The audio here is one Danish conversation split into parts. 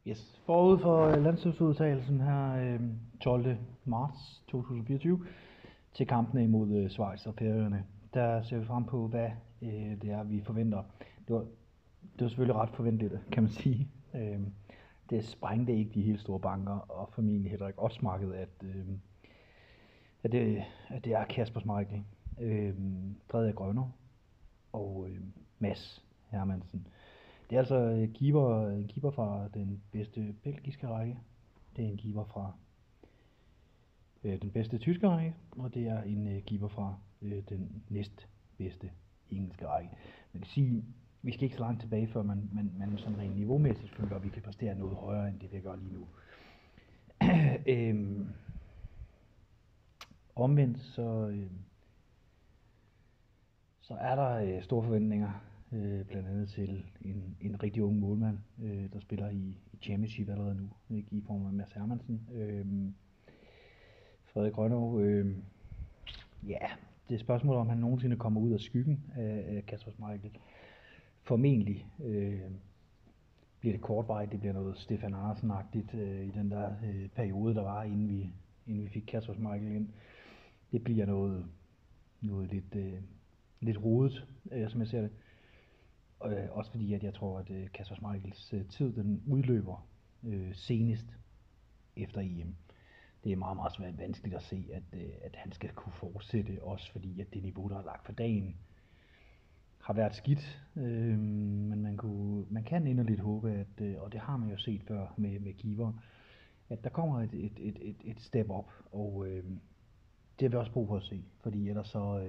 Yes. Forud for landsholdsudtagelsen her 12. marts 2024 til kampene imod Schweiz og Færøerne, der ser vi frem på, hvad det er, vi forventer. Det var selvfølgelig ret forventeligt, kan man sige. Det sprængte ikke de helt store banker, og formentlig heller ikke opsmakket, at det er Kasper Schmeichel, Frederik Grønner og Mads Hermansen. Det er altså en keeper fra den bedste belgiske række, det er en keeper fra den bedste tyske række, og det er en keeper fra den næstbedste engelske række. Man kan sige, vi skal ikke så langt tilbage, før man sådan rent niveaumæssigt føler, at vi kan præstere noget højere, end det vi gør lige nu. Omvendt så er der store forventninger, blandt andet til en rigtig ung målmand, der spiller i Championship allerede nu, ikke, i form af Mads Hermansen. Frederik Grønner, ja, det er spørgsmålet, om han nogensinde kommer ud af skyggen af Kasper Schmeichel. Formentlig bliver det kortvarigt, det bliver noget Stefan Andersen-agtigt i den der periode, der var, inden vi fik Kasper Schmeichel ind. Det bliver noget lidt rodet, som jeg ser det. Også fordi, at jeg tror, at Kasper Schmeichels tid, den udløber senest efter EM. Det er meget, meget svært vanskeligt at se, at han skal kunne fortsætte, også fordi, at det niveau, der er lagt for dagen, har været skidt. Men man kan inderligt håbe, og det har man jo set før med keeper, at der kommer et step op, og det har vi også brug for at se, fordi ellers så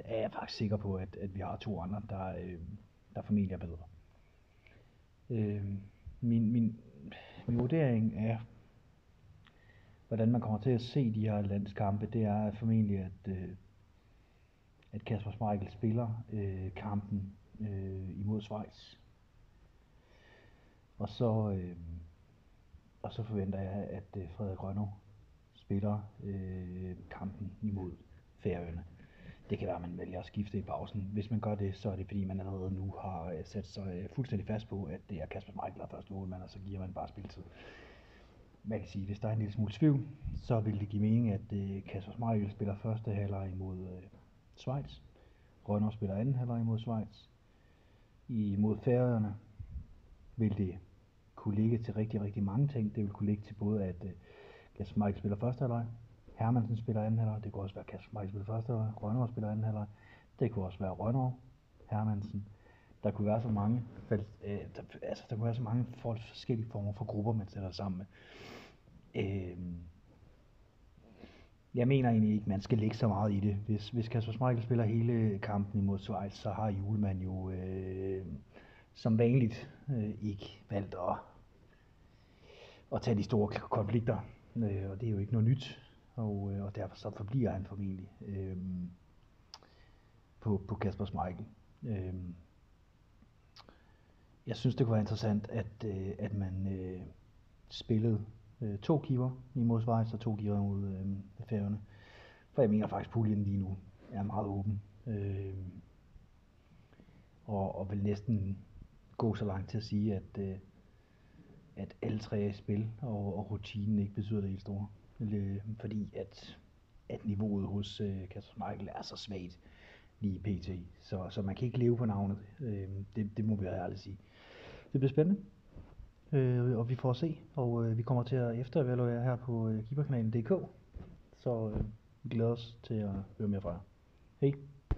er jeg faktisk sikker på, at vi har to andre, der formentlig er bedre. Min vurdering af, hvordan man kommer til at se de her landskampe, det er formentlig, at Kasper Schmeichel spiller kampen imod Schweiz. Og så forventer jeg, at Frederik Grønner spiller kampen imod Færøerne. Det kan være, at man vælger at skifte i pausen. Hvis man gør det, så er det fordi, man allerede nu har sat sig fuldstændig fast på, at det er Kasper Schmeichel, der er første målmand, og så giver man bare spilletid. Man kan sige, hvis der er en lille smule tvivl, så vil det give mening, at Kasper Schmeichel spiller første halvleg imod Schweiz. Grønner spiller anden halvleg imod Schweiz. Imod Færøerne vil det kunne ligge til rigtig, rigtig mange ting. Det vil kunne ligge til både, at Kasper Schmeichel spiller første halvleg, Hermansen spiller anden halvleg, det kunne også være Kasper Schmeichel spiller første halvleg, Grønner spiller anden halvleg, det kunne også være Grønner, Hermansen. Der kunne være så mange, der kunne være så mange forskellige former for grupper, man sætter sammen med. Jeg mener egentlig ikke, man skal lægge så meget i det. Hvis Kasper Schmeichel spiller hele kampen imod Schweiz, så har Julemand jo som vanligt ikke valgt at tage de store konflikter. Og det er jo ikke noget nyt, og derfor så forbliver han formentlig på Kasper Schmeichel. Jeg synes, det kunne være interessant, at man spillede to keeper imod Schweiz og to keeper imod Færøerne. For jeg mener faktisk, at puljen lige nu er meget åben. Og vil næsten gå så langt til at sige, at alle tre er i spil, og rutinen ikke betyder det helt store. Fordi at niveauet hos Kasper Schmeichel er så svagt lige pt. Så man kan ikke leve på navnet. Det må vi ærligt sige. Det bliver spændende, og vi får at se, og vi kommer til at efterevaluere her på keeperkanalen.dk. Så vi glæder os til at høre mere fra jer. Hej!